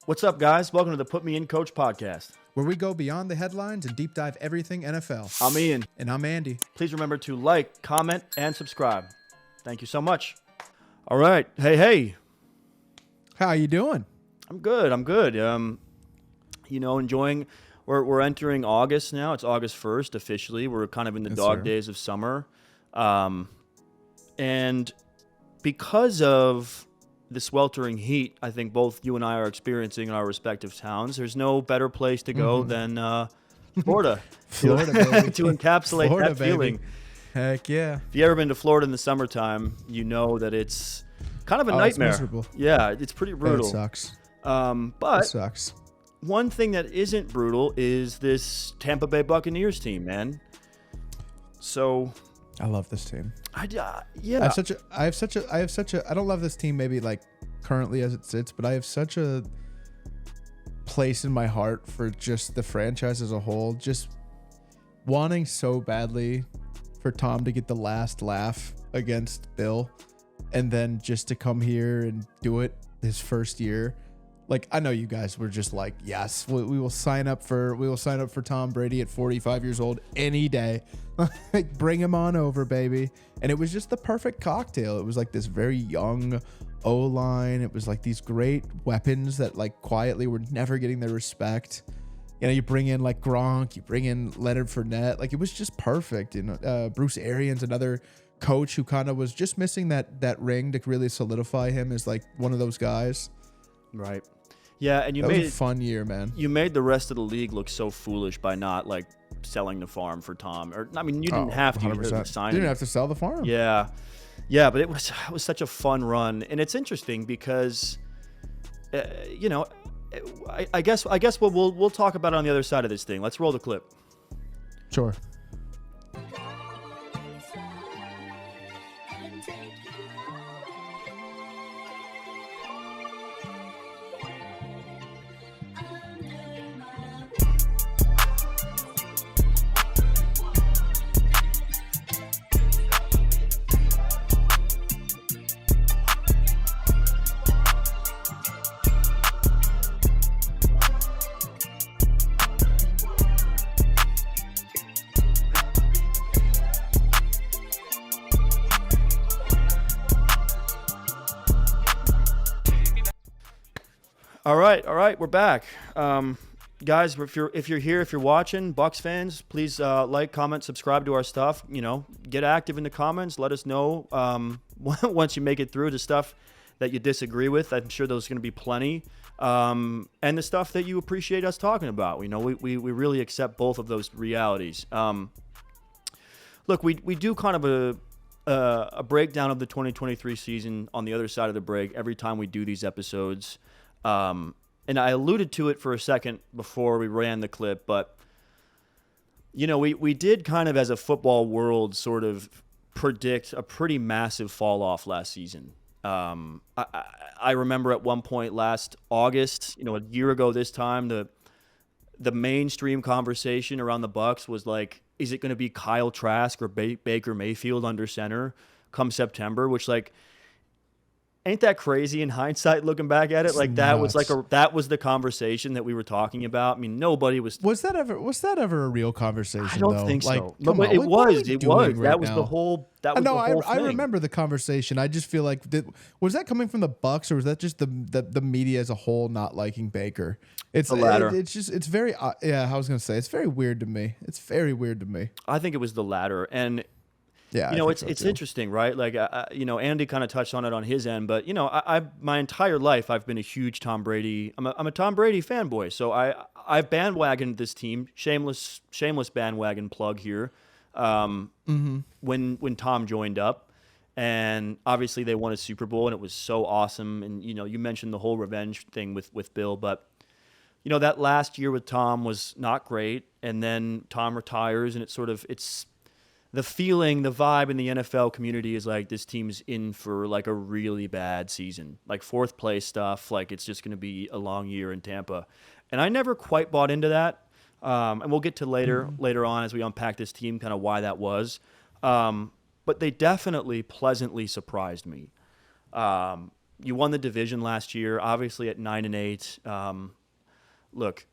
What's up, guys? Welcome to the Put Me In Coach podcast, where we go beyond the headlines and deep dive everything NFL. I'm Ian. And I'm Andy. Please remember to like, comment, and subscribe. Thank you so much. All right. Hey. How you doing? I'm good. Enjoying. We're entering August now. It's August 1st officially. We're kind of in the dog days of summer. And because of the sweltering heat, I think both you and I are experiencing in our respective towns, there's no better place to go than Florida. Florida, baby. To encapsulate Florida, that feeling. Baby. Heck yeah. If you've ever been to Florida in the summertime, you know that it's kind of a nightmare. It's miserable. Yeah, it's pretty brutal. It sucks. But it sucks. One thing that isn't brutal is this Tampa Bay Buccaneers team, man. So I love this team. I don't love this team maybe like currently as it sits, but I have such a place in my heart for just the franchise as a whole, just wanting so badly for Tom to get the last laugh against Bill and then just to come here and do it his first year. Like, I know you guys were just like, yes, we will sign up for Tom Brady at 45 years old any day. Like, bring him on over, baby. And it was just the perfect cocktail. It was like this very young O-line. It was like these great weapons that like quietly were never getting their respect. You know, you bring in like Gronk, you bring in Leonard Fournette. Like, it was just perfect. You know, Bruce Arians, another coach who kind of was just missing that ring to really solidify him as like one of those guys. Right. Yeah, and that was a fun year, man. You made the rest of the league look so foolish by not like selling the farm for Tom. Or I mean, you didn't have to. You didn't have to sell the farm. Yeah, but it was such a fun run, and it's interesting because, I guess we'll talk about it on the other side of this thing. Let's roll the clip. Sure. All right, we're back. Guys, if you're here, if you're watching, Bucs fans, please like, comment, subscribe to our stuff. You know, get active in the comments. Let us know once you make it through the stuff that you disagree with. I'm sure there's going to be plenty. And the stuff that you appreciate us talking about. You know, we really accept both of those realities. Look, we do kind of a breakdown of the 2023 season on the other side of the break every time we do these episodes. And I alluded to it for a second before we ran the clip, but, you know, we did kind of as a football world sort of predict a pretty massive fall off last season. I remember at one point last August, you know, a year ago this time, the mainstream conversation around the Bucs was like, is it going to be Kyle Trask or Baker Mayfield under center come September, which like, ain't that crazy in hindsight looking back at it? Like that was that was the conversation that we were talking about. I mean, nobody was. Was that ever a real conversation? I don't think like, so. No, but it was. That was the whole. That was the whole thing. I remember the conversation. I just feel like was that coming from the Bucs or was that just the media as a whole not liking Baker? It's the latter. It's very yeah. I was gonna say it's very weird to me. It's very weird to me. I think it was the latter and. Yeah, you know, it's interesting, right? Like, you know, Andy kind of touched on it on his end, but you know, I my entire life I've been a huge Tom Brady. I'm a Tom Brady fanboy, so I bandwagoned this team. Shameless bandwagon plug here. When Tom joined up, and obviously they won a Super Bowl, and it was so awesome. And you know, you mentioned the whole revenge thing with Bill, but you know that last year with Tom was not great, and then Tom retires, and it's. The feeling, the vibe in the NFL community is like this team's in for like a really bad season, like fourth place stuff. Like it's just going to be a long year in Tampa. And I never quite bought into that. And we'll get to later on as we unpack this team, kind of why that was. But they definitely pleasantly surprised me. You won the division last year, obviously at 9-8. Look,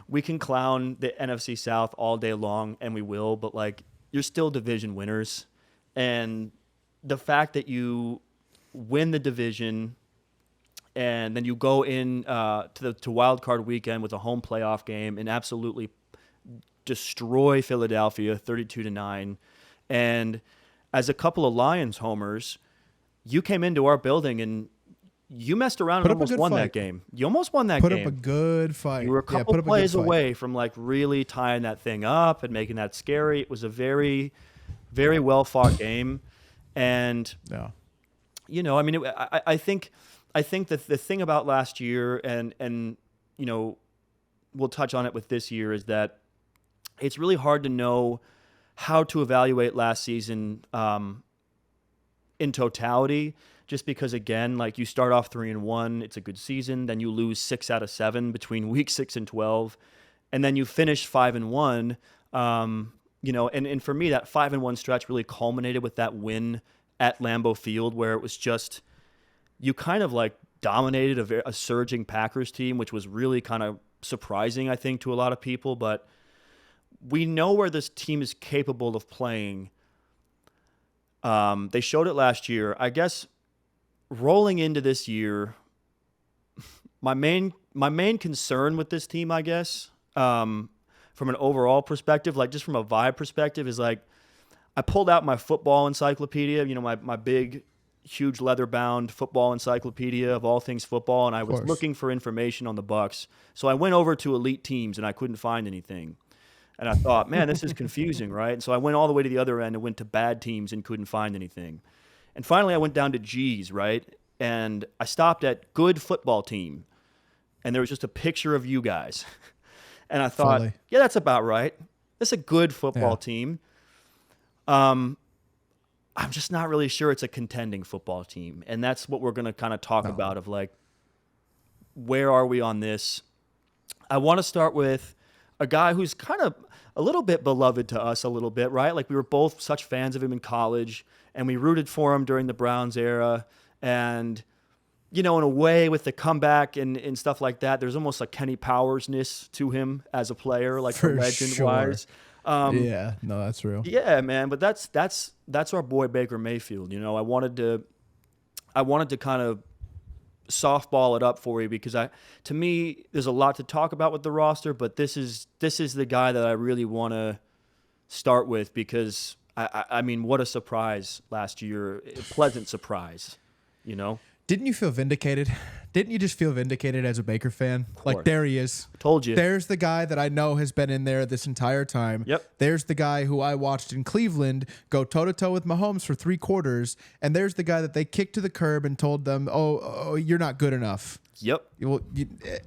we can clown the NFC South all day long, and we will, but like you're still division winners. And the fact that you win the division and then you go in to wild card weekend with a home playoff game and absolutely destroy Philadelphia 32-9. And as a couple of Lions homers, you came into our building and you messed around and almost won that game. You almost won that game. Put up a good fight. You were a couple plays away from like really tying that thing up and making that scary. It was a very, very well fought game. And, you know, I mean, I think that the thing about last year and, you know, we'll touch on it with this year is that it's really hard to know how to evaluate last season in totality, just because, again, like you start off 3-1, it's a good season, then you lose 6 out of 7 between week 6 and 12, and then you finish 5-1. You know, and for me, that 5-1 stretch really culminated with that win at Lambeau Field, where it was just you kind of like dominated a surging Packers team, which was really kind of surprising, I think, to a lot of people. But we know where this team is capable of playing. They showed it last year. I guess rolling into this year, my main concern with this team, I guess, from an overall perspective, like just from a vibe perspective, is like I pulled out my football encyclopedia, you know, my big, huge leather-bound football encyclopedia of all things football, and I was looking for information on the Bucs. So I went over to elite teams, and I couldn't find anything. And I thought, man, this is confusing, right? And so I went all the way to the other end and went to bad teams and couldn't find anything. And finally, I went down to G's, right? And I stopped at good football team, and there was just a picture of you guys. And I thought, yeah, that's about right. That's a good football team. I'm just not really sure it's a contending football team. And that's what we're going to kind of talk about of like, where are we on this? I want to start with a guy who's kind of a little bit beloved to us a little bit, right? Like we were both such fans of him in college, and we rooted for him during the Browns era. And, you know, in a way with the comeback and stuff like that, there's almost like Kenny Powers-ness to him as a player, like for legend-wise. Yeah, no, that's real. Yeah, man, but that's our boy Baker Mayfield. You know, I wanted to kind of softball it up for you because to me there's a lot to talk about with the roster, but this is the guy that I really want to start with because I mean, what a surprise last year, a pleasant surprise, you know. Didn't you feel vindicated? Didn't you just feel vindicated as a Baker fan? Like, there he is. Told you. There's the guy that I know has been in there this entire time. Yep. There's the guy who I watched in Cleveland go toe-to-toe with Mahomes for 3 quarters. And there's the guy that they kicked to the curb and told them, oh you're not good enough. Yep.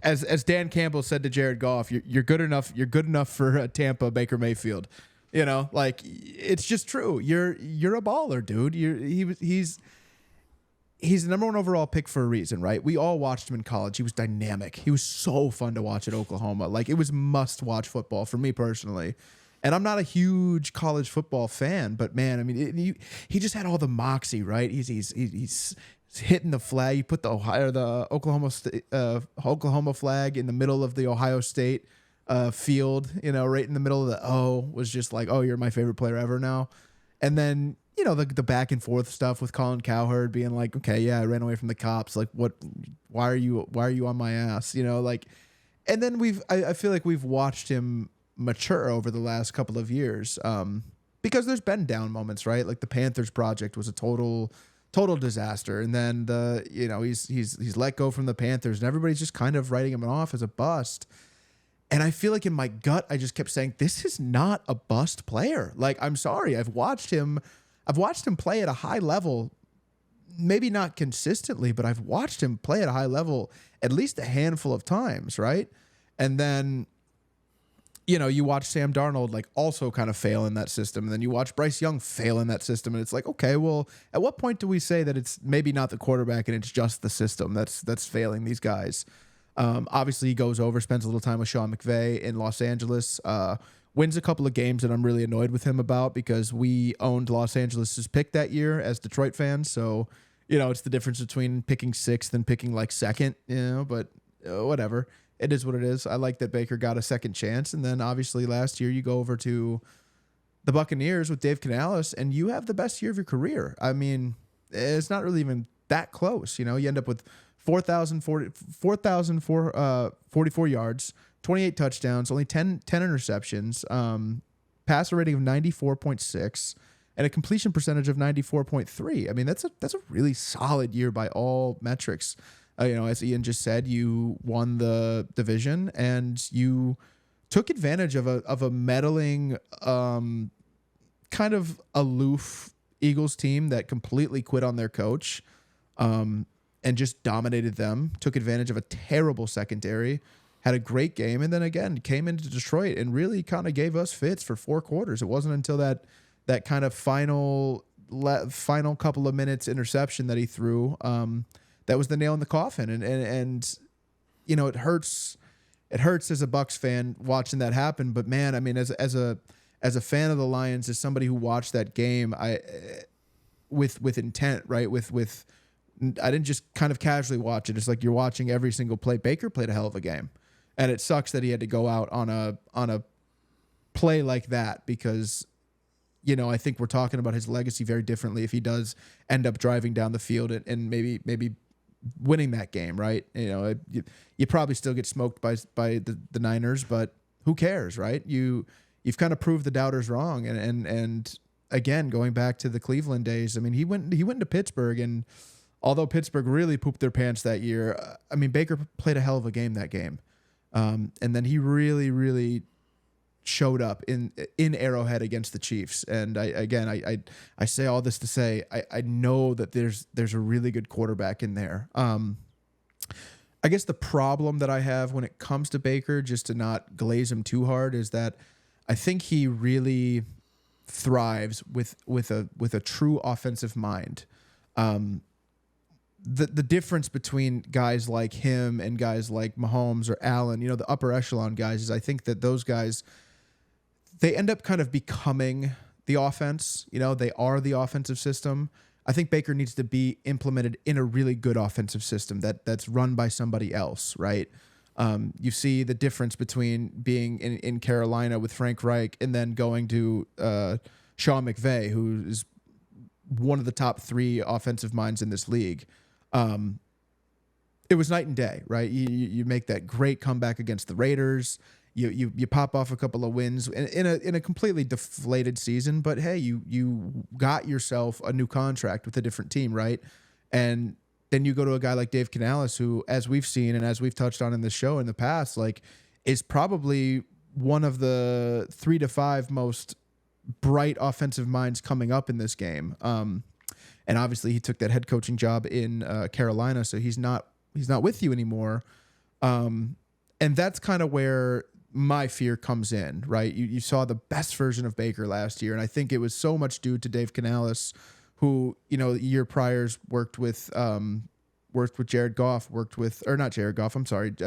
As Dan Campbell said to Jared Goff, you're good enough. You're good enough for Tampa, Baker Mayfield. You know, like, it's just true. You're a baller, dude. He's the number 1 overall pick for a reason, right? We all watched him in college. He was dynamic. He was so fun to watch at Oklahoma. Like, it was must-watch football for me personally. And I'm not a huge college football fan, but man, I mean, he just had all the moxie, right? He's hitting the flag. He put the Oklahoma flag in the middle of the Ohio State field, you know, right in the middle of the O. Was just like, oh, you're my favorite player ever now. And then, you know, the back and forth stuff with Colin Cowherd being like, okay, yeah, I ran away from the cops. Like, what? Why are you on my ass? You know, like, and then I feel like we've watched him mature over the last couple of years, because there's been down moments, right? Like the Panthers project was a total disaster, and then he's let go from the Panthers, and everybody's just kind of writing him off as a bust. And I feel like in my gut, I just kept saying, this is not a bust player. Like, I'm sorry, I've watched him play at a high level, maybe not consistently, but I've watched him play at a high level at least a handful of times, right? And then, you know, you watch Sam Darnold like also kind of fail in that system, and then you watch Bryce Young fail in that system, and it's like, okay, well, at what point do we say that it's maybe not the quarterback and it's just the system that's failing these guys? Obviously, he goes over, spends a little time with Sean McVay in Los Angeles, wins a couple of games that I'm really annoyed with him about because we owned Los Angeles' pick that year as Detroit fans. So it's the difference between picking sixth and picking like second, but whatever. It is what it is. I like that Baker got a second chance. And then obviously last year you go over to the Buccaneers with Dave Canales and you have the best year of your career. I mean, it's not really even that close. You end up with 4,044 yards, 28 touchdowns, only 10 interceptions, passer rating of 94.6, and a completion percentage of 94.3. I mean, that's a really solid year by all metrics. As Ian just said, you won the division and you took advantage of a meddling, kind of aloof Eagles team that completely quit on their coach, and just dominated them, took advantage of a terrible secondary, had a great game, and then again came into Detroit and really kind of gave us fits for 4 quarters. It wasn't until that kind of final couple of minutes interception that he threw that was the nail in the coffin. And it hurts. It hurts as a Bucs fan watching that happen. But man, I mean, as a fan of the Lions, as somebody who watched that game, with intent, right? With I didn't just kind of casually watch it. It's like you're watching every single play. Baker played a hell of a game, and it sucks that he had to go out on a play like that because, I think we're talking about his legacy very differently if he does end up driving down the field and maybe winning that game, right? You probably still get smoked by the Niners, but who cares, right? You've kind of proved the doubters wrong, and again, going back to the Cleveland days, I mean, he went to Pittsburgh, and although Pittsburgh really pooped their pants that year, I mean, Baker played a hell of a game that game. And then he really, really showed up in Arrowhead against the Chiefs. And I say all this to say, I know that there's a really good quarterback in there. I guess the problem that I have when it comes to Baker, just to not glaze him too hard, is that I think he really thrives with a true offensive mind. The difference between guys like him and guys like Mahomes or Allen, the upper echelon guys, is I think that those guys, they end up kind of becoming the offense. They are the offensive system. I think Baker needs to be implemented in a really good offensive system that's run by somebody else, right? You see the difference between being in Carolina with Frank Reich and then going to Sean McVay, who is one of the top 3 offensive minds in this league. It was night and day, right? You make that great comeback against the Raiders. You pop off a couple of wins in a completely deflated season, but hey, you got yourself a new contract with a different team, right? And then you go to a guy like Dave Canales, who, as we've seen and as we've touched on in the show in the past, like, is probably one of the 3 to 5 most bright offensive minds coming up in this game. And obviously he took that head coaching job in Carolina, so he's not with you anymore. And that's kind of where my fear comes in, right? You saw the best version of Baker last year, and I think it was so much due to Dave Canales, who, year priors worked with Jared Goff,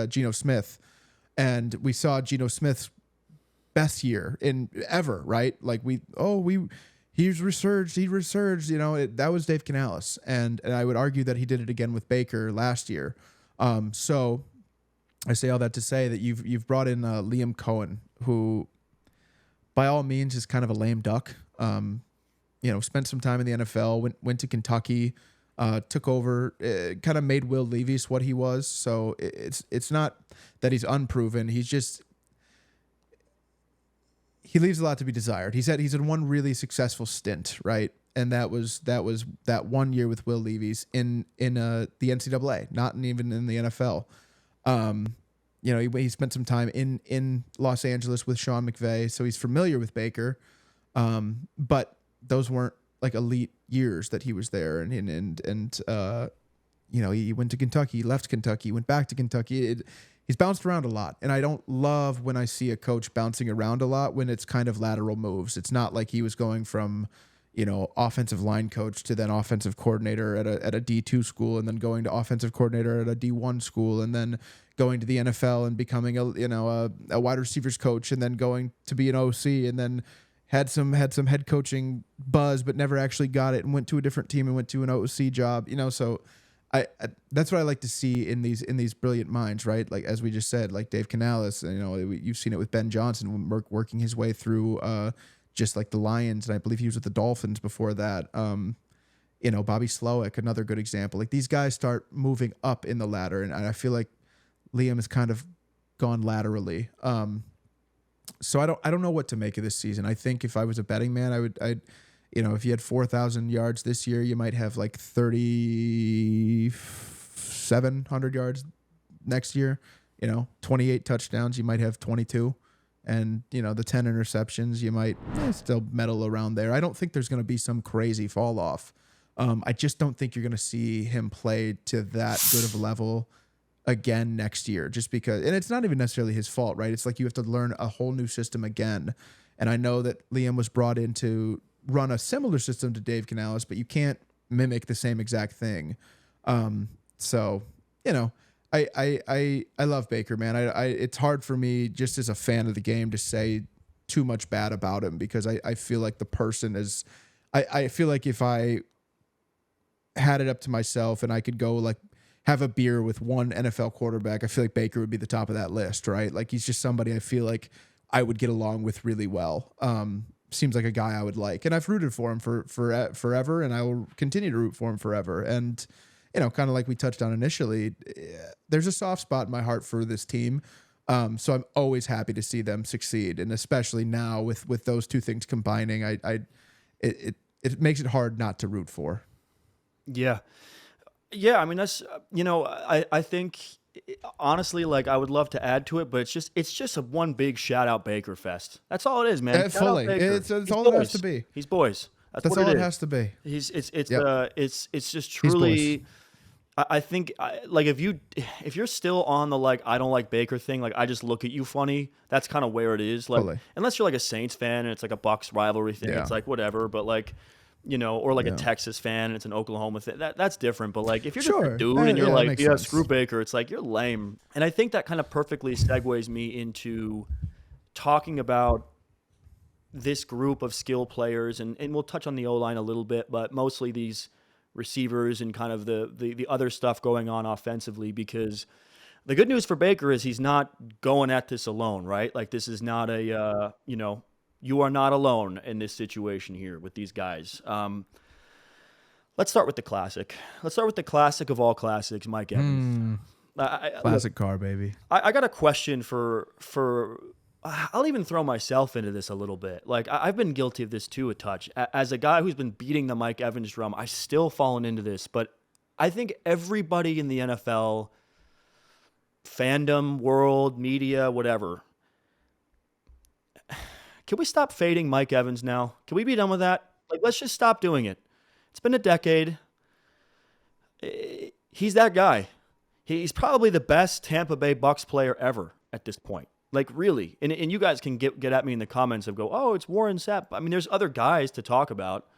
Geno Smith. And we saw Geno Smith's best year in ever, right? Like he's resurged. He resurged. That was Dave Canales, and I would argue that he did it again with Baker last year. So I say all that to say that you've brought in Liam Cohen, who, by all means, is kind of a lame duck. Spent some time in the NFL, went to Kentucky, took over, kind of made Will Levis what he was. So it's not that he's unproven. He leaves a lot to be desired. He's had one really successful stint, right? And that was that 1 year with Will Levis in the NCAA, not even in the NFL. He spent some time in Los Angeles with Sean McVay, so he's familiar with Baker. But those weren't like elite years that he was there, and he went to Kentucky, left Kentucky, went back to Kentucky. He's bounced around a lot, and I don't love when I see a coach bouncing around a lot when it's kind of lateral moves. It's not like he was going from, offensive line coach to then offensive coordinator at a D2 school, and then going to offensive coordinator at a D1 school, and then going to the NFL and becoming a wide receivers coach, and then going to be an OC, and then had some head coaching buzz, but never actually got it, and went to a different team and went to an OC job. So I that's what I like to see in these brilliant minds, right? Like as we just said, like Dave Canales. You've seen it with Ben Johnson working his way through just like the Lions, and I believe he was with the Dolphins before that. Bobby Slowick, another good example. Like these guys start moving up in the ladder, and I feel like Liam has kind of gone laterally. So I don't know what to make of this season. I think if I was a betting man, I'd if you had 4,000 yards this year, you might have like 3,700 yards next year. 28 touchdowns, you might have 22. And, the 10 interceptions, you might still medal around there. I don't think there's going to be some crazy fall off. I just don't think you're going to see him play to that good of a level again next year, just because, and it's not even necessarily his fault, right? It's like you have to learn a whole new system again. And I know that Liam was brought in to run a similar system to Dave Canales, but you can't mimic the same exact thing. So, I love Baker, man. It's hard for me just as a fan of the game to say too much bad about him, because I feel like the person is, I feel like if I had it up to myself and I could go like have a beer with one NFL quarterback, I feel like Baker would be the top of that list, right? Like he's just somebody I feel like I would get along with really well. Seems like a guy I would like, and I've rooted for him for forever, and I will continue to root for him forever. And kind of like we touched on initially, there's a soft spot in my heart for this team. So I'm always happy to see them succeed, and especially now with those two things combining, it makes it hard not to root for. Yeah. I mean, that's I think honestly, like I would love to add to it, but it's just a one big shout out Baker fest. That's all it is, man. Fully, it's all it has to be. He's boys. That's all it has to be. It's just truly. I think like if you're still on the like I don't like Baker thing, like I just look at you funny. That's kind of where it is. Like fully. Unless you're like a Saints fan and it's like a Bucs rivalry thing, it's like whatever. But like. Or like a Texas fan and it's an Oklahoma thing. That's different. But like if you're just a dude and you're like, screw Baker, it's like you're lame. And I think that kind of perfectly segues me into talking about this group of skill players, and we'll touch on the O-line a little bit, but mostly these receivers and kind of the other stuff going on offensively, because the good news for Baker is he's not going at this alone, right? Like this is not a, you are not alone in this situation here with these guys. Let's start with the classic. Let's start with the classic of all classics, Mike Evans. Classic car, baby. I got a question for. I'll even throw myself into this a little bit. Like I've been guilty of this too a touch. As a guy who's been beating the Mike Evans drum, I've still fallen into this. But I think everybody in the NFL, fandom, world, media, whatever. Can we stop fading Mike Evans now? Can we be done with that? Like, let's just stop doing it. It's been a decade. He's that guy. He's probably the best Tampa Bay Bucs player ever at this point. Like, really. And you guys can get at me in the comments and go, oh, it's Warren Sapp. I mean, there's other guys to talk about.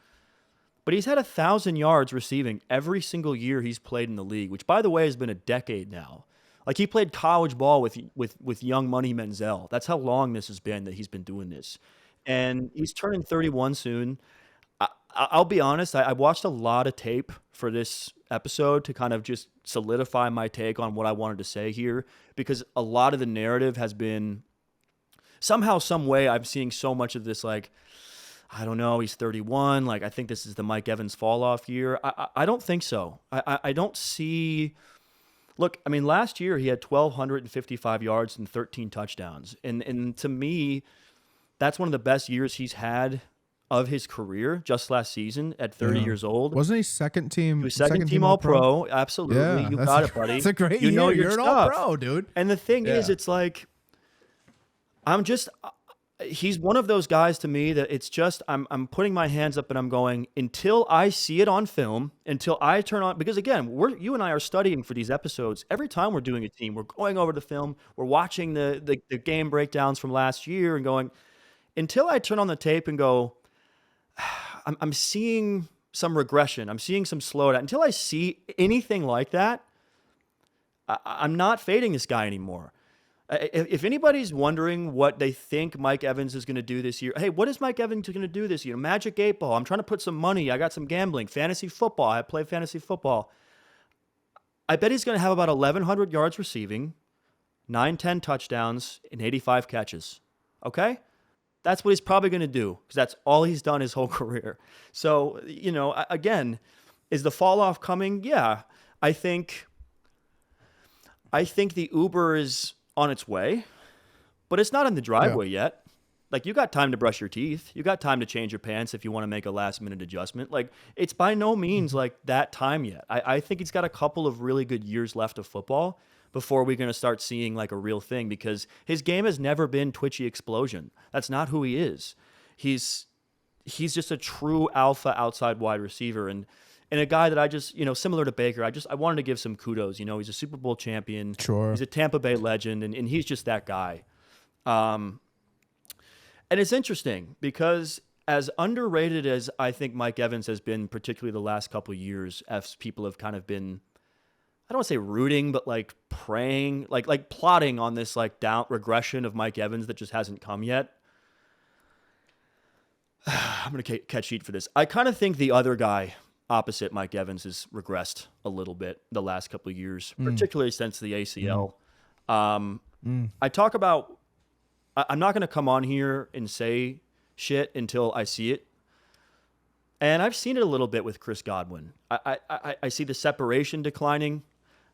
But he's had 1,000 yards receiving every single year he's played in the league, which, by the way, has been a decade now. Like he played college ball with young Money Menzel. That's how long this has been that he's been doing this. And he's turning 31 soon. I'll be honest, I watched a lot of tape for this episode to kind of just solidify my take on what I wanted to say here, because a lot of the narrative has been somehow, some way, I'm seeing so much of this like, I don't know, he's 31. Like, I think this is the Mike Evans fall off year. I don't think so. I don't see... Look, I mean, last year he had 1,255 yards and 13 touchdowns. And to me, that's one of the best years he's had of his career, just last season at 30 years old. Wasn't he second team? He was second team All-Pro. Absolutely. Yeah, you got it, buddy. That's a great year. You're an stuff. All-Pro, dude. And the thing is, it's like, he's one of those guys to me that it's just, I'm putting my hands up and I'm going, until I see it on film, until I turn on, because again, you and I are studying for these episodes. Every time we're doing a team, we're going over the film, we're watching the game breakdowns from last year and going, until I turn on the tape and go, I'm seeing some regression. I'm seeing some slowdown. Until I see anything like that, I'm not fading this guy anymore. If anybody's wondering what they think Mike Evans is going to do this year, hey, what is Mike Evans going to do this year? Magic 8 Ball. I'm trying to put some money. I got some gambling. Fantasy football. I play fantasy football. I bet he's going to have about 1,100 yards receiving, 9, 10 touchdowns, and 85 catches. Okay? That's what he's probably going to do because that's all he's done his whole career. So, again, is the fall off coming? Yeah. I think the Uber is on its way, but it's not in the driveway yet. Like, you got time to brush your teeth. You got time to change your pants if you want to make a last-minute adjustment. Like, it's by no means like that time yet. I think he's got a couple of really good years left of football before we're going to start seeing like a real thing because his game has never been twitchy explosion. That's not who he is. He's just a true alpha outside wide receiver and a guy that I just, similar to Baker, I wanted to give some kudos. He's a Super Bowl champion. Sure. He's a Tampa Bay legend, and he's just that guy. And it's interesting because as underrated as I think Mike Evans has been, particularly the last couple of years, as people have kind of been, I don't want to say rooting, but like praying, like plotting on this like down regression of Mike Evans that just hasn't come yet. I'm going to catch heat for this. I kind of think the other guy opposite Mike Evans has regressed a little bit the last couple of years, particularly since the ACL. I talk about, I'm not going to come on here and say shit until I see it. And I've seen it a little bit with Chris Godwin. I see the separation declining.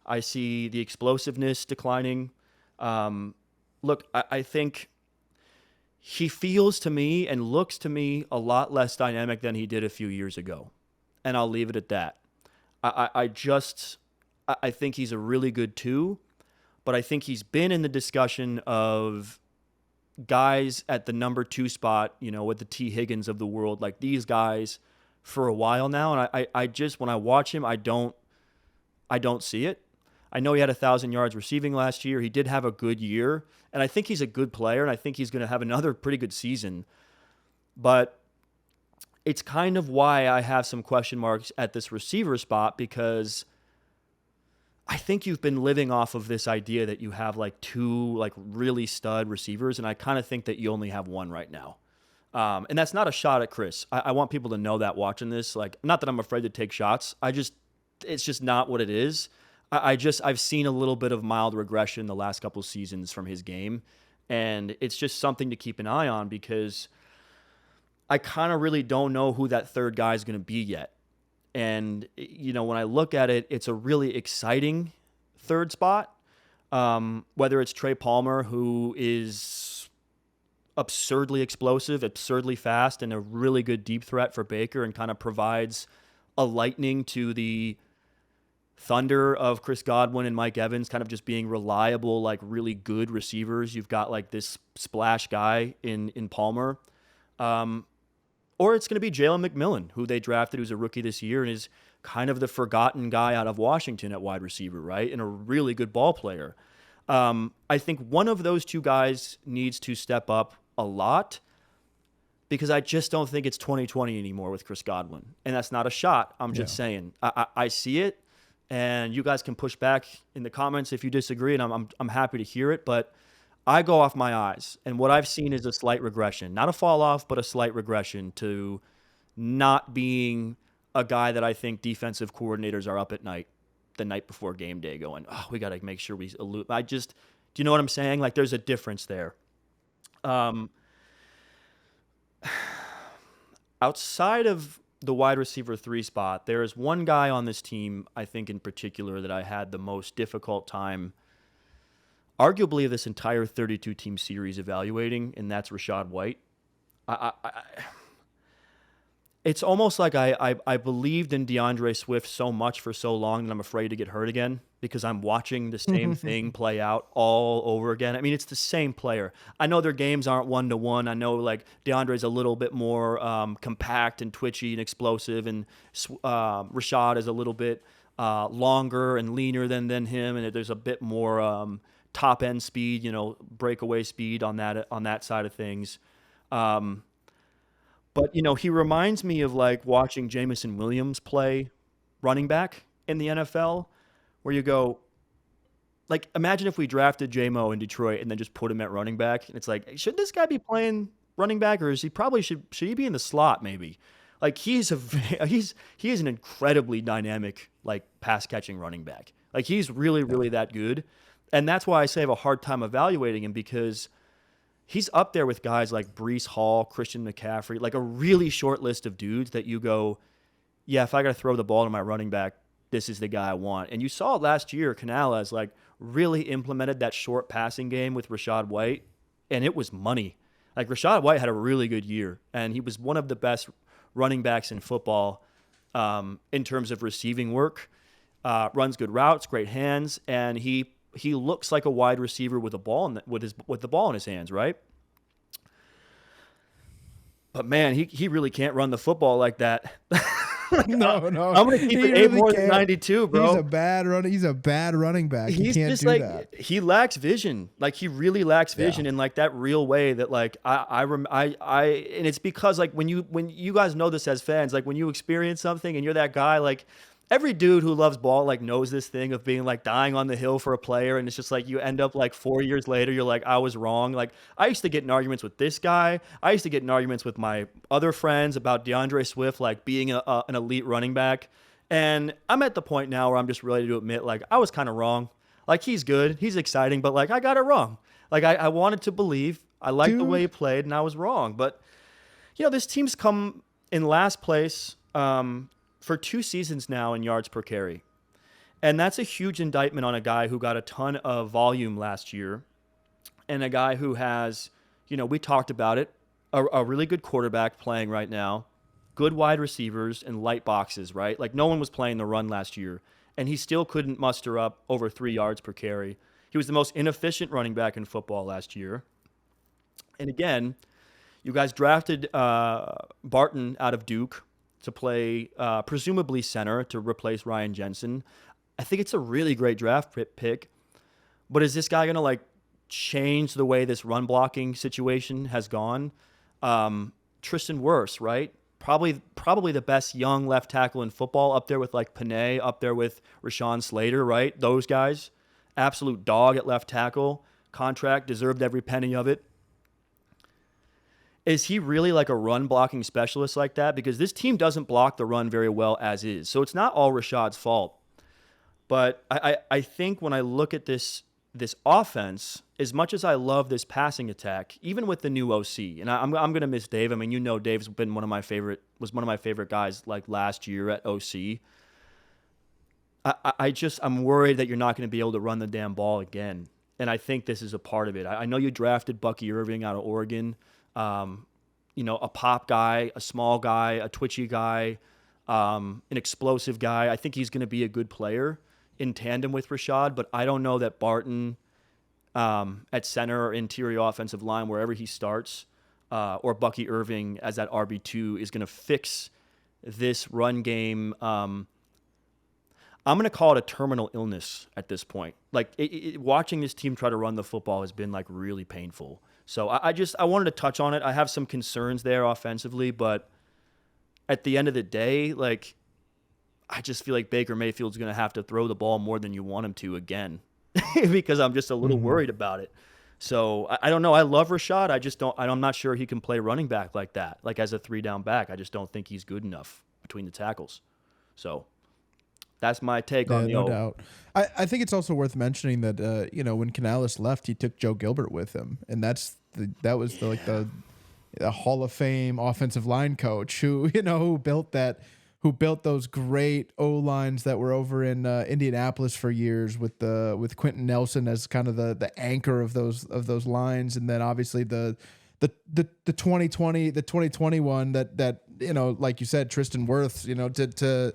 I see the explosiveness declining. Look, I think he feels to me and looks to me a lot less dynamic than he did a few years ago. And I'll leave it at that. I think he's a really good 2, but I think he's been in the discussion of guys at the number 2 spot, with the T. Higgins of the world, like these guys for a while now. And I just, when I watch him, I don't see it. I know he had 1,000 yards receiving last year. He did have a good year, and I think he's a good player, and I think he's going to have another pretty good season. But it's kind of why I have some question marks at this receiver spot because I think you've been living off of this idea that you have like 2 like really stud receivers, and I kind of think that you only have 1 right now. And that's not a shot at Chris. I want people to know that watching this, like, not that I'm afraid to take shots. It's just not what it is. I've seen a little bit of mild regression the last couple of seasons from his game, and it's just something to keep an eye on because I kind of really don't know who that third guy is going to be yet. And, when I look at it, it's a really exciting third spot, whether it's Trey Palmer, who is absurdly explosive, absurdly fast, and a really good deep threat for Baker and kind of provides a lightning to the thunder of Chris Godwin and Mike Evans, kind of just being reliable, like really good receivers. You've got like this splash guy in Palmer. Or it's going to be Jalen McMillan, who they drafted, who's a rookie this year and is kind of the forgotten guy out of Washington at wide receiver, right? And a really good ball player. I think one of those 2 guys needs to step up a lot because I just don't think it's 2020 anymore with Chris Godwin. And that's not a shot. I'm just saying. I see it, and you guys can push back in the comments if you disagree, and I'm happy to hear it, but I go off my eyes, and what I've seen is a slight regression. Not a fall off, but a slight regression to not being a guy that I think defensive coordinators are up at night, the night before game day going, oh, we got to make sure we elude. Do you know what I'm saying? Like, there's a difference there. Outside of the wide receiver 3 spot, there is one guy on this team, I think in particular, that I had the most difficult time arguably this entire 32-team series evaluating, and that's Rachaad White. It's almost like I believed in DeAndre Swift so much for so long that I'm afraid to get hurt again because I'm watching the same thing play out all over again. I mean, it's the same player. I know their games aren't 1-to-1. I know like DeAndre's a little bit more compact and twitchy and explosive, and Rachaad is a little bit longer and leaner than him, and there's a bit more top end speed, breakaway speed on that side of things. But he reminds me of like watching Jameson Williams play running back in the NFL, where you go, like, imagine if we drafted J-Mo in Detroit and then just put him at running back. And it's like, should this guy be playing running back, or is he probably should he be in the slot maybe? Like, he is an incredibly dynamic, like, pass catching running back. Like, he's really, really that good. And that's why I say I have a hard time evaluating him, because he's up there with guys like Breece Hall, Christian McCaffrey, like a really short list of dudes that you go, yeah, if I got to throw the ball to my running back, this is the guy I want. And you saw it last year, Canales like really implemented that short passing game with Rachaad White, and it was money. Like, Rachaad White had a really good year, and he was one of the best running backs in football in terms of receiving work. Runs good routes, great hands, and he looks like a wide receiver with a ball with the ball in his hands, right? But man, he really can't run the football like that. No. I'm gonna keep it really more than 92, bro. He's a bad running back. He can't just do like that. He lacks vision. Like, he really lacks vision in like that real way that like I and it's because like when you guys know this as fans, like when you experience something and you're that guy, like every dude who loves ball like knows this thing of being like dying on the hill for a player, and it's just like you end up like 4 years later, you're like, I was wrong. Like, I used to get in arguments with this guy. I used to get in arguments with my other friends about DeAndre Swift like being an elite running back. And I'm at the point now where I'm just ready to admit like I was kind of wrong. Like, he's good, he's exciting, but like I got it wrong. Like, I wanted to believe, I liked the way he played, and I was wrong. But this team's come in last place for 2 seasons now in yards per carry. And that's a huge indictment on a guy who got a ton of volume last year, and a guy who has, we talked about it, a really good quarterback playing right now, good wide receivers, and light boxes, right? Like, no one was playing the run last year, and he still couldn't muster up over 3 yards per carry. He was the most inefficient running back in football last year. And again, you guys drafted Barton out of Duke to play presumably center to replace Ryan Jensen. I think it's a really great draft pick, but is this guy going to like change the way this run blocking situation has gone? Tristan Wirfs, right? Probably the best young left tackle in football, up there with like Panay, up there with Rashawn Slater, right? Those guys, absolute dog at left tackle, contract, deserved every penny of it. Is he really like a run blocking specialist like that? Because this team doesn't block the run very well as is. So it's not all Rashad's fault. But I think when I look at this offense, as much as I love this passing attack, even with the new OC, and I'm going to miss Dave. I mean, Dave's been one of my favorite guys like last year at OC. I'm worried that you're not going to be able to run the damn ball again. And I think this is a part of it. I know you drafted Bucky Irving out of Oregon. A pop guy, a small guy, a twitchy guy, an explosive guy. I think he's going to be a good player in tandem with Rashad, but I don't know that Barton at center or interior offensive line, wherever he starts, or Bucky Irving as that RB2 is going to fix this run game. I'm going to call it a terminal illness at this point. Like, watching this team try to run the football has been like really painful. So I wanted to touch on it. I have some concerns there offensively, but at the end of the day, like, I just feel like Baker Mayfield's going to have to throw the ball more than you want him to again, because I'm just a little worried about it. So I don't know. I love Rashad. I'm not sure he can play running back like that, like as a 3-down back. I just don't think he's good enough between the tackles. So that's my take on the no doubt. I think it's also worth mentioning that when Canales left, he took Joe Gilbert with him, and that was the Hall of Fame offensive line coach who built those great O lines that were over in Indianapolis for years with Quentin Nelson as kind of the anchor of those lines, and then obviously the 2021 that like you said, Tristan Wirfs,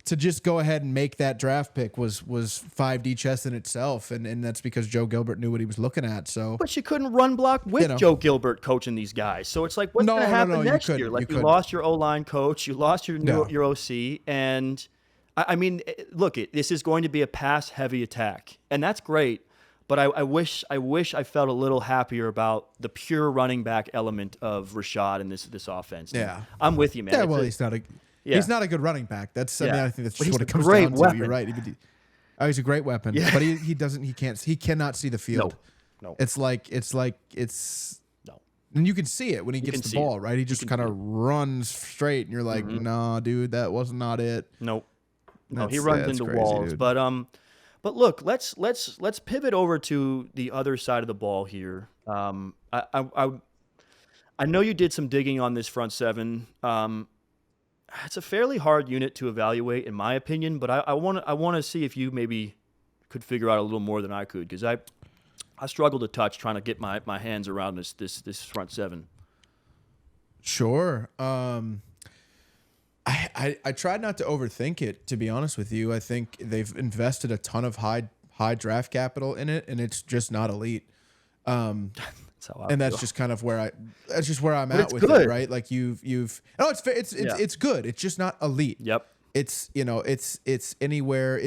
to just go ahead and make that draft pick was 5D chess in itself, and that's because Joe Gilbert knew what he was looking at. So, but you couldn't run block with Joe Gilbert coaching these guys. So it's like, what's going to happen next year? Like, you lost your O-line coach, you lost your OC, and I mean, look, this is going to be a pass-heavy attack, and that's great. But I wish I felt a little happier about the pure running back element of Rashad in this offense. Yeah, I'm with you, man. Yeah, well, he's not a good running back. I think that's just what it comes down to. You're right. Oh, he's a great weapon, Yeah. but he cannot see the field. No. It's No. and you can see it when he gets the ball, right? He just kind of runs straight, and you're like, nah, dude, that was not it. Nope. No, he runs into crazy, walls. dude. But look, let's pivot over to the other side of the ball here. I know you did some digging on this front seven. It's a fairly hard unit to evaluate, in my opinion. But I want to see if you maybe could figure out a little more than I could, because I struggled a touch trying to get my hands around this front seven. Sure. I tried not to overthink it, to be honest with you. I think they've invested a ton of high draft capital in it, and it's just not elite. That's just kind of where I'm at with it, right? Like it's good. It's just not elite. Yep. It's anywhere.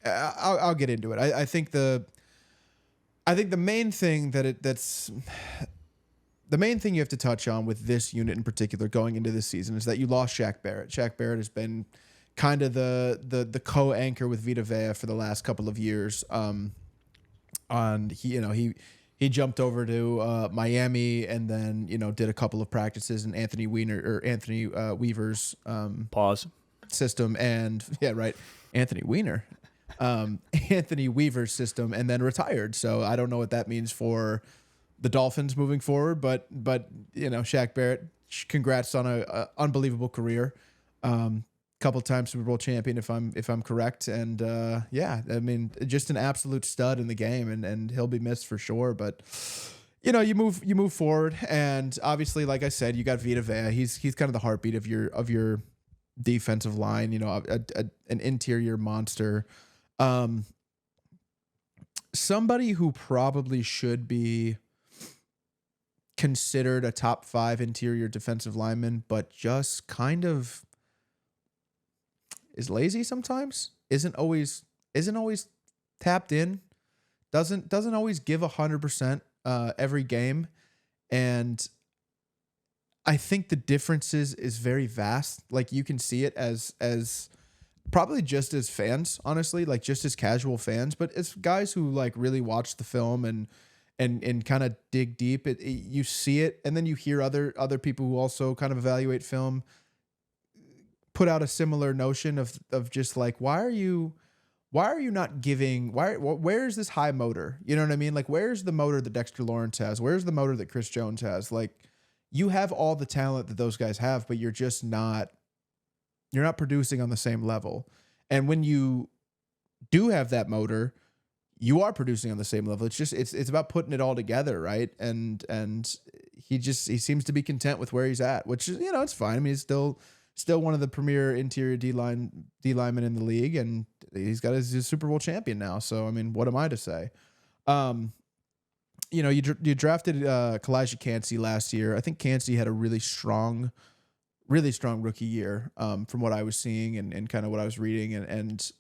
I'll get into it. I think the main thing the main thing you have to touch on with this unit in particular going into this season is that you lost Shaq Barrett. Shaq Barrett has been kind of the co-anchor with Vita Vea for the last couple of years. He jumped over to Miami and then did a couple of practices in Anthony Weaver's system, and Anthony Weiner, Anthony Weaver's system, and then retired. So I don't know what that means for the Dolphins moving forward, but Shaq Barrett, congrats on a unbelievable career. Couple times Super Bowl champion, if I'm correct, and I mean, just an absolute stud in the game, and he'll be missed for sure. But you move forward, and obviously, like I said, you got Vita Vea. He's kind of the heartbeat of your defensive line. An interior monster. Somebody who probably should be considered a top 5 interior defensive lineman, but just kind of is lazy sometimes, isn't always tapped in, doesn't always give 100% every game, and I think the differences is very vast. Like, you can see it as probably just as fans, honestly, like just as casual fans, but as guys who like really watch the film and kind of dig deep, you see it, and then you hear other people who also kind of evaluate film put out a similar notion of just like, why are you not giving, where's this high motor? You know what I mean? Like, where's the motor that Dexter Lawrence has? Where's the motor that Chris Jones has? Like, you have all the talent that those guys have, but you're not producing on the same level. And when you do have that motor, you are producing on the same level. It's just, it's about putting it all together. Right. And he seems to be content with where he's at, which is, it's fine. I mean, he's still one of the premier interior D linemen in the league, and he's got his Super Bowl champion now. So, I mean, what am I to say? You drafted Kalijah Kancey last year. I think Kancey had a really strong rookie year, from what I was seeing and kind of what I was reading. And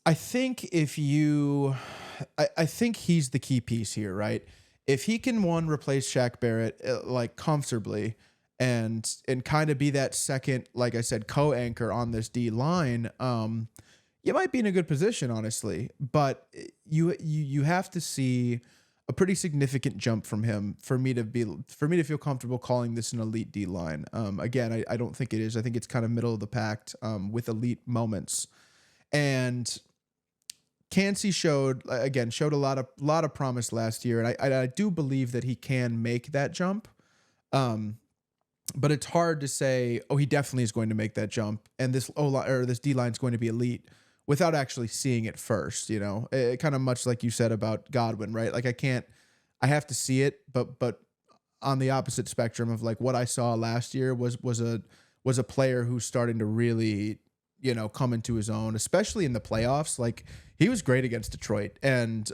I think I think he's the key piece here, right? If he can replace Shaq Barrett like comfortably, and kind of be that second, like I said, co-anchor on this D line, you might be in a good position, honestly. But you have to see a pretty significant jump from him for me to feel comfortable calling this an elite D line. Again, I don't think it is. I think it's kind of middle of the pack with elite moments. And Kancey showed a lot of promise last year, and I do believe that he can make that jump. But it's hard to say, he definitely is going to make that jump, and this D line is going to be elite without actually seeing it first. Kind of much like you said about Godwin, right? Like, I have to see it, but on the opposite spectrum of like what I saw last year was a player who's starting to really, come into his own, especially in the playoffs. Like, he was great against Detroit, and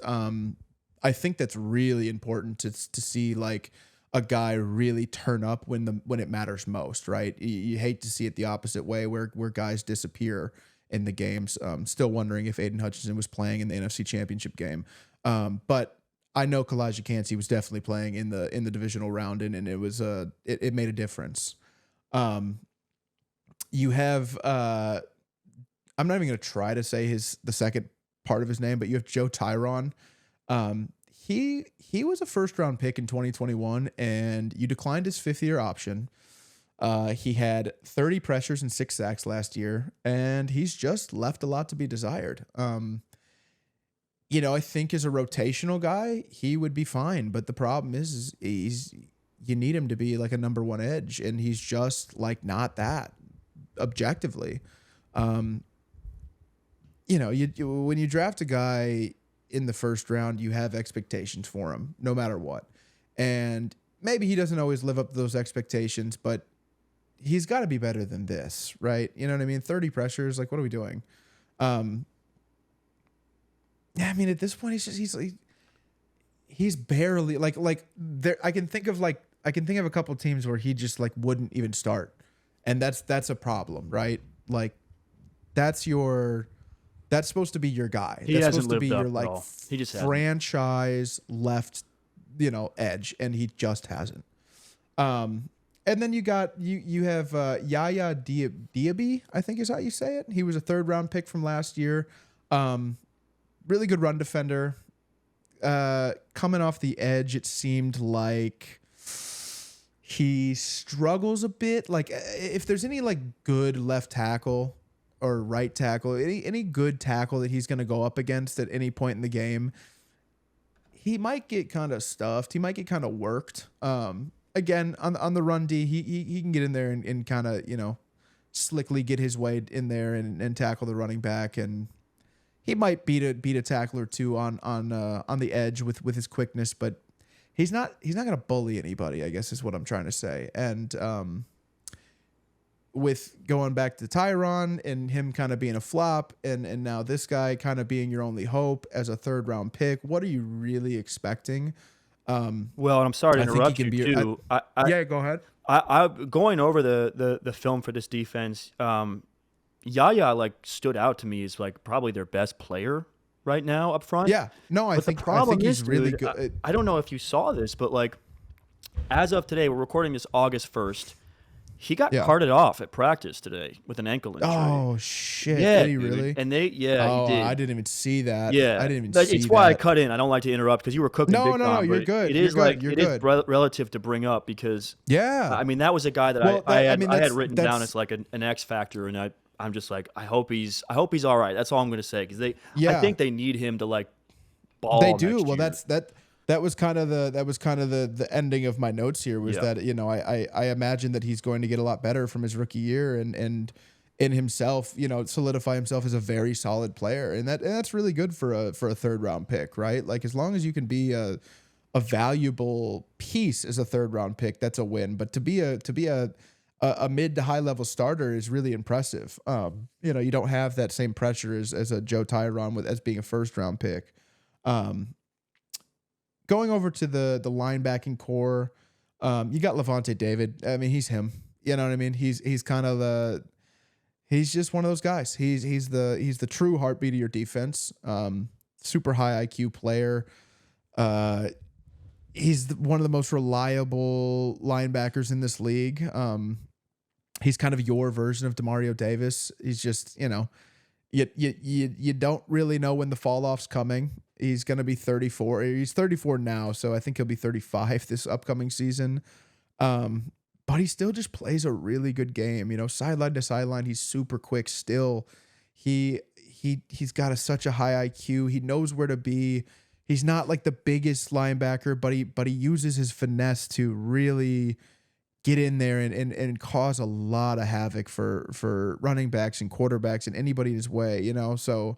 I think that's really important to see, like, a guy really turn up when it matters most, right? You hate to see it the opposite way where guys disappear in the games. Still wondering if Aiden Hutchinson was playing in the NFC Championship game. But I know Kalijah Kancey was definitely playing in the divisional round, and it was it made a difference. You have I'm not even going to try to say the second part of his name, but you have Joe Tyron. He was a first round pick in 2021, and you declined his 5th-year option. He had 30 pressures and 6 sacks last year, and he's just left a lot to be desired. I think as a rotational guy, he would be fine, but the problem is you need him to be like a number 1 edge, and he's just like not that objectively. When you draft a guy in the first round, you have expectations for him no matter what. And maybe he doesn't always live up to those expectations, but he's got to be better than this, right? You know what I mean? 30 pressures, like, what are we doing? At this point, he's barely like there. I can think of a couple teams where he just like wouldn't even start. And that's a problem, right? Like that's supposed to be your guy. He that's hasn't supposed to be lived up your at like all. He just franchise left, edge, and he just hasn't. And then you have Yaya Diaby, I think is how you say it. He was a 3rd round pick from last year. Really good run defender. Coming off the edge, it seemed like he struggles a bit. Like if there's any like good left tackle or right tackle, any good tackle that he's going to go up against at any point in the game, he might get kind of stuffed. He might get kind of worked. Again, on the run D, he can get in there and kind of, slickly get his way in there and tackle the running back, and he might beat a tackle or two on the edge with his quickness, but he's not going to bully anybody, I guess is what I'm trying to say. And with going back to Tyron and him kind of being a flop, and now this guy kind of being your only hope as a 3rd round pick, what are you really expecting? Well, I'm sorry to interrupt you too. Yeah, go ahead. I going over the film for this defense. Yaya like stood out to me as like probably their best player right now up front. Yeah, no, I think he's really good. I don't know if you saw this, but like as of today, we're recording this August 1st. He got carted off at practice today with an ankle injury. Oh shit! Yeah, did he really? And he did. I didn't even see that. Yeah, I didn't even see that. It's why I cut in. I don't like to interrupt because you were cooking. No, you're good. It is relative to bring up because I mean that was a guy that I had written down as like an X factor, and I'm just like I hope he's all right. That's all I'm going to say because I think they need him to like ball. They do. Next well, year. That was kind of the ending of my notes here was that I imagine that he's going to get a lot better from his rookie year and in himself, solidify himself as a very solid player, and that's really good for a 3rd round pick, right? Like as long as you can be a valuable piece as a 3rd round pick, that's a win. But to be a mid to high level starter is really impressive. You don't have that same pressure as a Joe Tyron as being a 1st round pick. Going over to the linebacking core, you got Levante David. I mean, he's him. You know what I mean? He's kind of he's just one of those guys. He's the true heartbeat of your defense. Super high IQ player. He's one of the most reliable linebackers in this league. He's kind of your version of Demario Davis. He's just, you don't really know when the fall off's coming. He's going to be 34. He's 34 now, so I think he'll be 35 this upcoming season. But he still just plays a really good game. Sideline to sideline, he's super quick still. He's got such a high IQ. He knows where to be. He's not like the biggest linebacker, but he uses his finesse to really get in there and cause a lot of havoc for running backs and quarterbacks and anybody in his way, So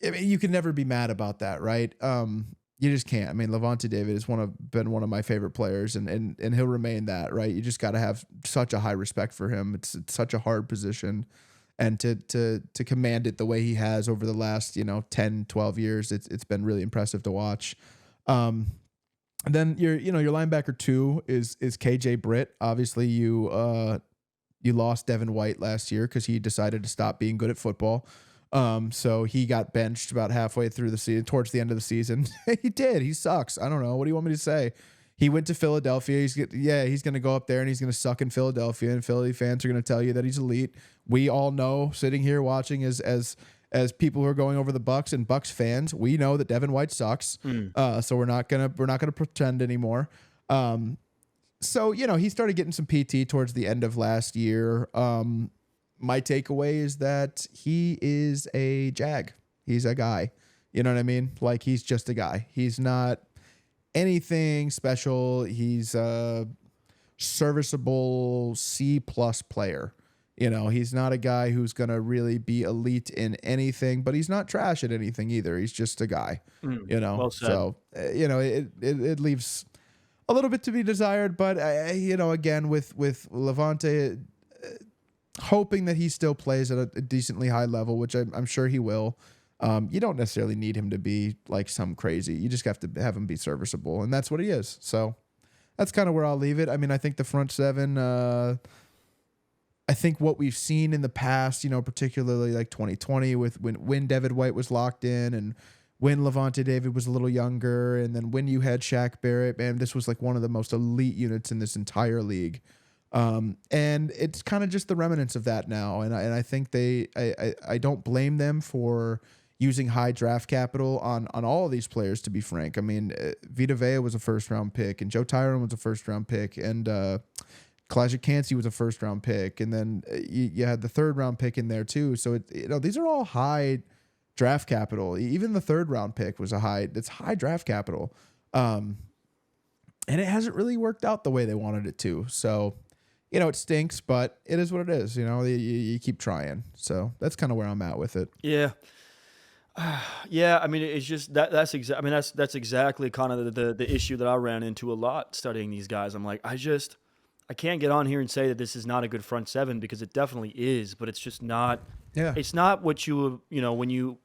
I mean, you can never be mad about that, right? You just can't. I mean, Levante David has been one of my favorite players, and he'll remain that, right? You just got to have such a high respect for him. It's such a hard position, and to command it the way he has over the last 10, 12 years, it's been really impressive to watch. And then your linebacker 2 is KJ Britt. Obviously, you lost Devin White last year because he decided to stop being good at football. So he got benched about halfway through the season, towards the end of the season. He did. He sucks. I don't know. What do you want me to say? He went to Philadelphia. He's going to go up there and he's going to suck in Philadelphia, and Philly fans are going to tell you that he's elite. We all know, sitting here watching as people who are going over the Bucs and Bucs fans, we know that Devin White sucks. So we're not gonna pretend anymore. So he started getting some PT towards the end of last year. My takeaway is that he is a Jag. He's a guy. You know what I mean? Like, he's just a guy. He's not anything special. He's a serviceable C+ player. He's not a guy who's going to really be elite in anything, but he's not trash at anything either. He's just a guy, Well said. So, it leaves a little bit to be desired, but, again, with Levante, hoping that he still plays at a decently high level, which I'm sure he will. You don't necessarily need him to be like some crazy. You just have to have him be serviceable, and that's what he is. So that's kind of where I'll leave it. I mean, I think the front seven, I think what we've seen in the past, particularly like 2020 with when David White was locked in and when Levante David was a little younger, and then when you had Shaq Barrett, man, this was like one of the most elite units in this entire league. And it's kind of just the remnants of that now. And I think I don't blame them for using high draft capital on all of these players, to be frank. I mean, Vita Vea was a first-round pick, and Joe Tyron was a first-round pick, and Kalijah Kancey was a first-round pick, and then you had the third-round pick in there too. So these are all high draft capital. Even the third-round pick was it's high draft capital, and it hasn't really worked out the way they wanted it to. So it stinks, but it is what it is. You keep trying. So that's kind of where I'm at with it. Yeah. Yeah, I mean, it's just that's exactly kind of the issue that I ran into a lot studying these guys. I'm like, I can't get on here and say that this is not a good front seven, because it definitely is, but it's just not. Yeah. It's not what when you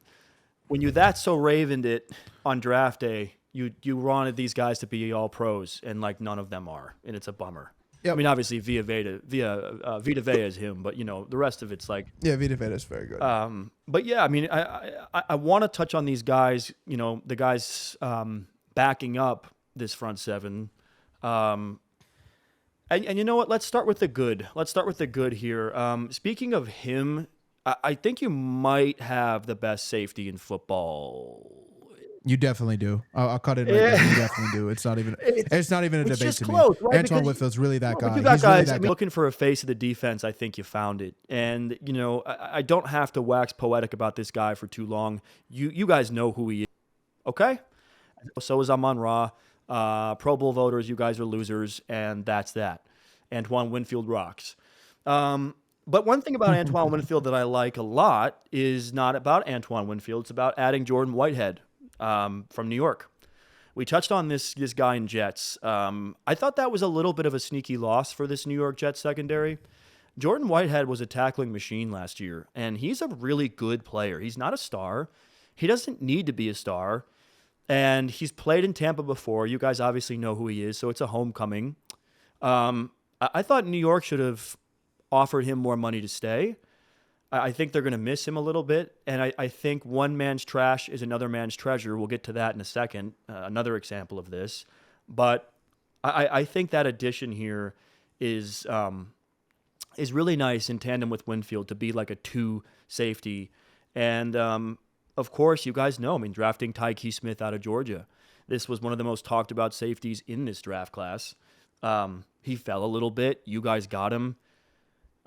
that so ravened it on draft day, you wanted these guys to be all pros, and like none of them are, and it's a bummer. Yep. I mean, obviously Vita Vea is him, but the rest of it's like, yeah, Vita Vea is very good. But yeah, I mean, I want to touch on these guys, the guys backing up this front seven. And you know what? Let's start with the good. Let's start with the good here. Speaking of him, I think you might have the best safety in football. You definitely do. I'll cut it right there. You definitely do. It's not even a debate to close, me. Right? Antoine Whitfield's really that guy. He's really that guy. Looking for a face of the defense, I think you found it. And, I don't have to wax poetic about this guy for too long. You guys know who he is, okay? So is Amon-Ra. Pro Bowl voters, you guys are losers, and that's that. Antoine Winfield rocks. But one thing about Antoine Winfield that I like a lot is not about Antoine Winfield. It's about adding Jordan Whitehead from New York. We touched on this guy in Jets. I thought that was a little bit of a sneaky loss for this New York Jets secondary. Jordan Whitehead was a tackling machine last year, and he's a really good player. He's not a star. He doesn't need to be a star. And he's played in Tampa before. You guys obviously know who he is, so it's a homecoming. I thought New York should have offered him more money to stay. I think they're going to miss him a little bit, and I think one man's trash is another man's treasure. We'll get to that in a second, another example of this. But I think that addition here is really nice in tandem with Winfield to be like a 2 safety. And, of course, you guys know, drafting Tyke Smith out of Georgia. This was one of the most talked about safeties in this draft class. He fell a little bit. You guys got him.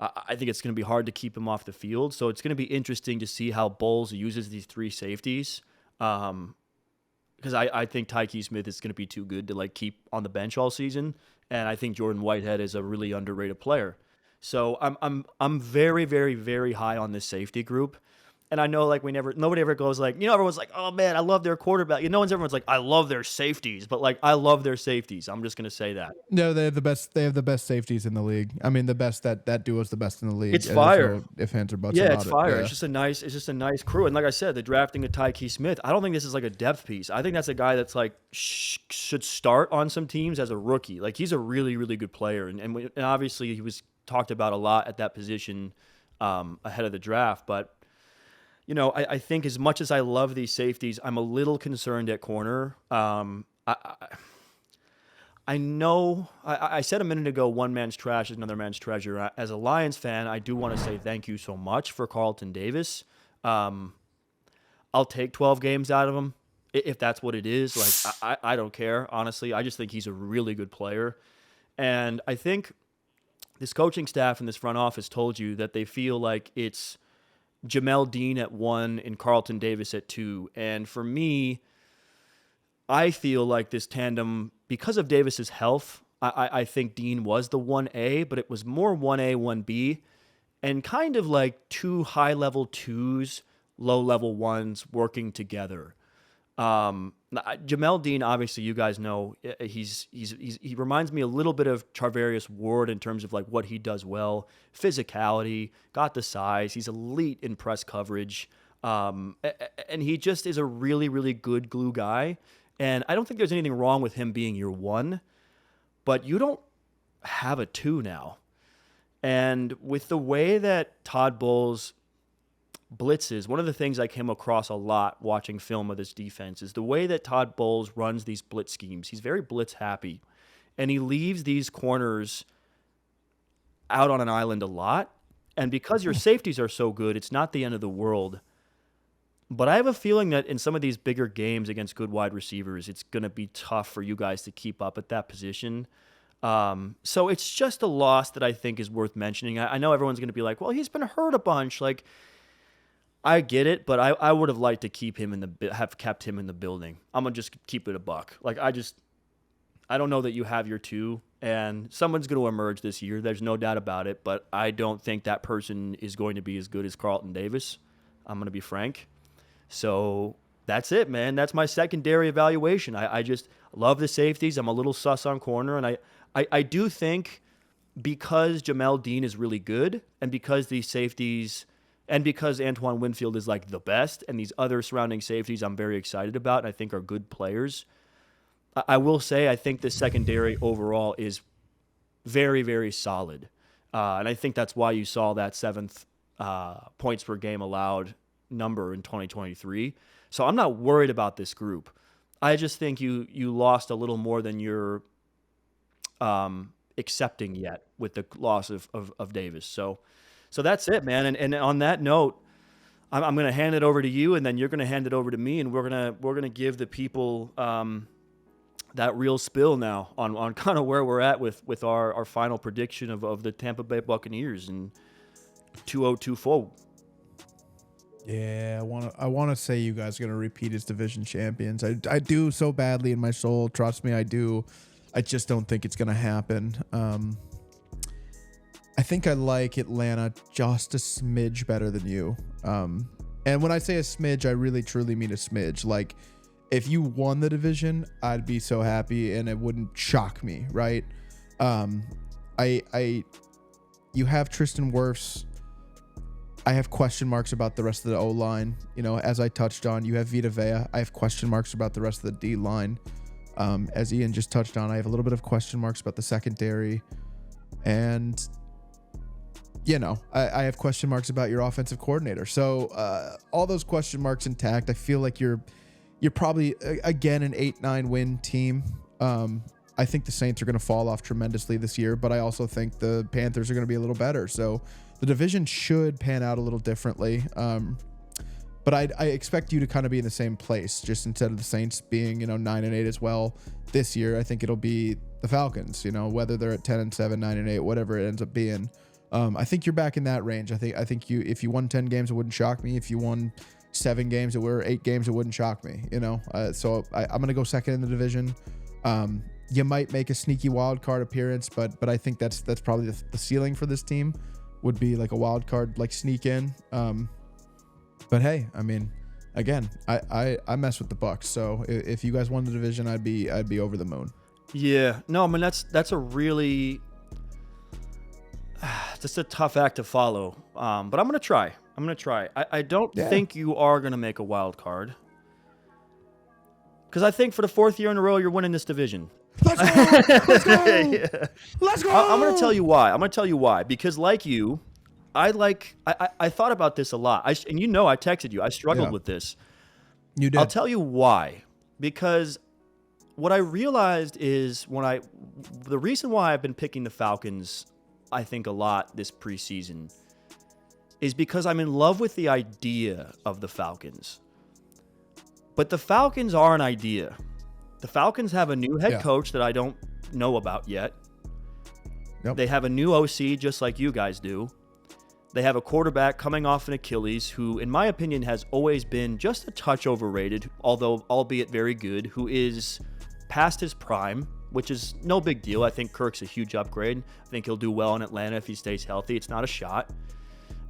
I think it's going to be hard to keep him off the field. So it's going to be interesting to see how Bowles uses these 3 safeties. Because I think Tyke Smith is going to be too good to keep on the bench all season. And I think Jordan Whitehead is a really underrated player. So I'm very, very, very high on this safety group. And I know nobody ever goes everyone's like, oh man, I love their quarterback. Everyone's like, I love their safeties, but I love their safeties. I'm just going to say that. No, they have the best safeties in the league. The best, that duo is the best in the league. It's fire. If hands or buts yeah, about it's fire. Yeah. It's just a nice crew. And like I said, the drafting of Tyke Smith, I don't think this is a depth piece. I think that's a guy that's should start on some teams as a rookie. He's a really, really good player. And obviously he was talked about a lot at that position ahead of the draft, but I think as much as I love these safeties, I'm a little concerned at corner. I I know I said a minute ago, one man's trash is another man's treasure. As a Lions fan, I do want to say thank you so much for Carlton Davis. Um, I'll take 12 games out of him if that's what it is. Like, I don't care, honestly. I just think he's a really good player. And I think this coaching staff and this front office told you that they feel like it's Jamel Dean at 1 and Carlton Davis at 2. And for me, I feel like this tandem, because of Davis's health, I think Dean was the 1A, but it was more 1A, 1B, and kind of like two high-level 2s, low-level 1s working together. Jamel Dean, obviously, you guys know, he reminds me a little bit of Charvarius Ward in terms of like what he does well, physicality, got the size, he's elite in press coverage, and he just is a really, really good glue guy. And I don't think there's anything wrong with him being your 1, but you don't have a 2 now. And with the way that Todd Bowles blitzes, one of the things I came across a lot watching film of this defense is the way that Todd Bowles runs these blitz schemes. He's very blitz happy, and he leaves these corners out on an island a lot. And because your safeties are so good, it's not the end of the world. But I have a feeling that in some of these bigger games against good wide receivers, it's going to be tough for you guys to keep up at that position. So it's just a loss that I think is worth mentioning. I know everyone's going to be like, well, he's been hurt a bunch. Like, I get it, but I would have liked to have kept him in the building. I'm going to just keep it a buck. Like, I don't know that you have your 2, and someone's going to emerge this year. There's no doubt about it, but I don't think that person is going to be as good as Carlton Davis. I'm going to be frank. So that's it, man. That's my secondary evaluation. I just love the safeties. I'm a little sus on corner, and I do think because Jamel Dean is really good, and because these safeties, and because Antoine Winfield is like the best, and these other surrounding safeties I'm very excited about and I think are good players, I will say I think the secondary overall is very, very solid. And I think that's why you saw that 7th points per game allowed number in 2023. So I'm not worried about this group. I just think you lost a little more than you're accepting yet with the loss of Davis. So that's it, man. And on that note, I'm going to hand it over to you, and then you're going to hand it over to me, and we're gonna give the people that real spill now on kind of where we're at with our final prediction of the Tampa Bay Buccaneers in 2024. Yeah, I want to say you guys are going to repeat as division champions. I do so badly in my soul. Trust me, I do. I just don't think it's going to happen. I think I like Atlanta just a smidge better than you. And when I say a smidge, I really truly mean a smidge. Like, if you won the division, I'd be so happy and it wouldn't shock me, right? You have Tristan Wirfs. I have question marks about the rest of the O-line. You know, as I touched on, you have Vita Vea. I have question marks about the rest of the D-line. As Ian just touched on, I have a little bit of question marks about the secondary. And, you know, I have question marks about your offensive coordinator. So all those question marks intact. I feel like you're probably, again, an 8-9 win team. I think the Saints are going to fall off tremendously this year, but I also think the Panthers are going to be a little better. So the division should pan out a little differently. But I expect you to kind of be in the same place, just instead of the Saints being, 9-8 as well this year. I think it'll be the Falcons, whether they're at 10-7, 9-8, whatever it ends up being. I think you're back in that range. I think if you won 10 games, it wouldn't shock me. If you won 7 games, it were 8 games, it wouldn't shock me, So I'm going to go second in the division. You might make a sneaky wild card appearance, but I think that's probably the ceiling for this team would be like a wild card, like sneak in. But hey, I mean, again, I mess with the Bucs. So if you guys won the division, I'd be over the moon. Yeah, no, I mean, that's a really, just a tough act to follow. But I'm going to try. I don't think you are going to make a wild card. Because I think for the 4th year in a row, you're winning this division. Let's go! Let's go! Yeah. Let's go! I'm going to tell you why. Because like you, I thought about this a lot. I texted you. I struggled with this. You did. I'll tell you why. Because what I realized is the reason why I've been picking the Falcons, I think a lot this preseason, is because I'm in love with the idea of the Falcons. But the Falcons are an idea. The Falcons have a new head coach that I don't know about yet. Yep. They have a new OC just like you guys do. They have a quarterback coming off an Achilles who, in my opinion, has always been just a touch overrated, although albeit very good, who is past his prime, which is no big deal. I think Kirk's a huge upgrade. I think he'll do well in Atlanta if he stays healthy. It's not a shot.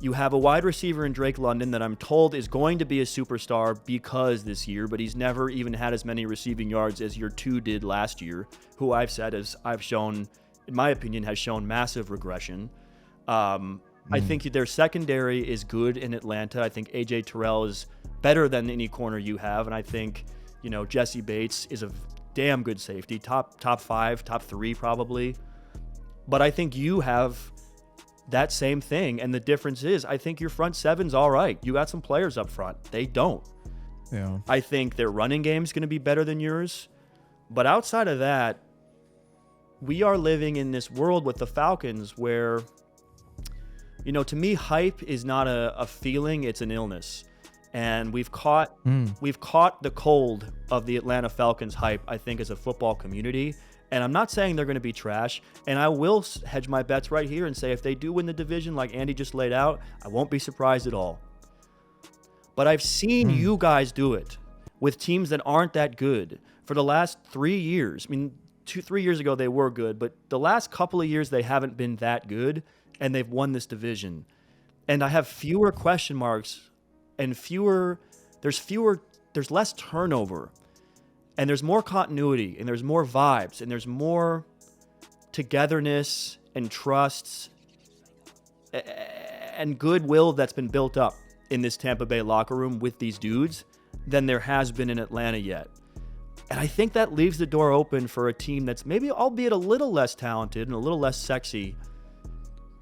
You have a wide receiver in Drake London that I'm told is going to be a superstar because this year, but he's never even had as many receiving yards as your 2 did last year, who I've shown, in my opinion, has shown massive regression. I think their secondary is good in Atlanta. I think A.J. Terrell is better than any corner you have, and I think, Jesse Bates is a damn good safety, top 5, top 3 probably. But I think you have that same thing, and the difference is I think your front seven's all right. You got some players up front. They don't. Yeah. I think their running game's going to be better than yours. But outside of that, we are living in this world with the Falcons where, to me, hype is not a feeling, it's an illness. And we've caught the cold of the Atlanta Falcons hype, I think, as a football community. And I'm not saying they're going to be trash. And I will hedge my bets right here and say if they do win the division like Andy just laid out, I won't be surprised at all. But I've seen you guys do it with teams that aren't that good for the last 3 years. I mean, 3 years ago they were good, but the last couple of years they haven't been that good, and they've won this division. And I have fewer question marks and there's less turnover. And there's more continuity, and there's more vibes, and there's more togetherness and trust and goodwill that's been built up in this Tampa Bay locker room with these dudes than there has been in Atlanta yet. And I think that leaves the door open for a team that's maybe, albeit a little less talented and a little less sexy,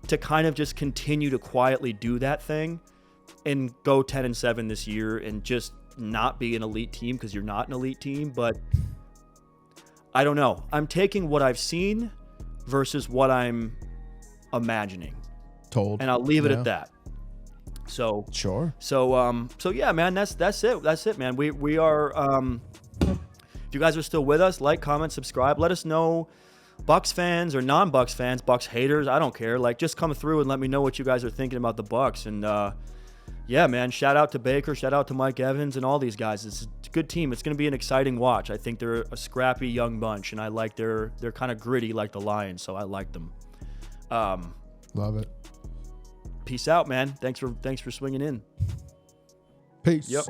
to kind of just continue to quietly do that thing and go 10-7 this year and just not be an elite team, because you're not an elite team. But I don't know. I'm taking what I've seen versus what I'm imagining. Told. And I'll leave it at that. So sure. So yeah, man, that's it. That's it, man. We are if you guys are still with us, like, comment, subscribe. Let us know, Bucs fans or non-Bucs fans, Bucs haters, I don't care. Like, just come through and let me know what you guys are thinking about the Bucs. And yeah, man, shout out to Baker, shout out to Mike Evans and all these guys. It's a good team. It's going to be an exciting watch. I think they're a scrappy young bunch, and I like they're kind of gritty like the Lions, so I like them. Love it. Peace out, man. Thanks for swinging in. Peace. Yep.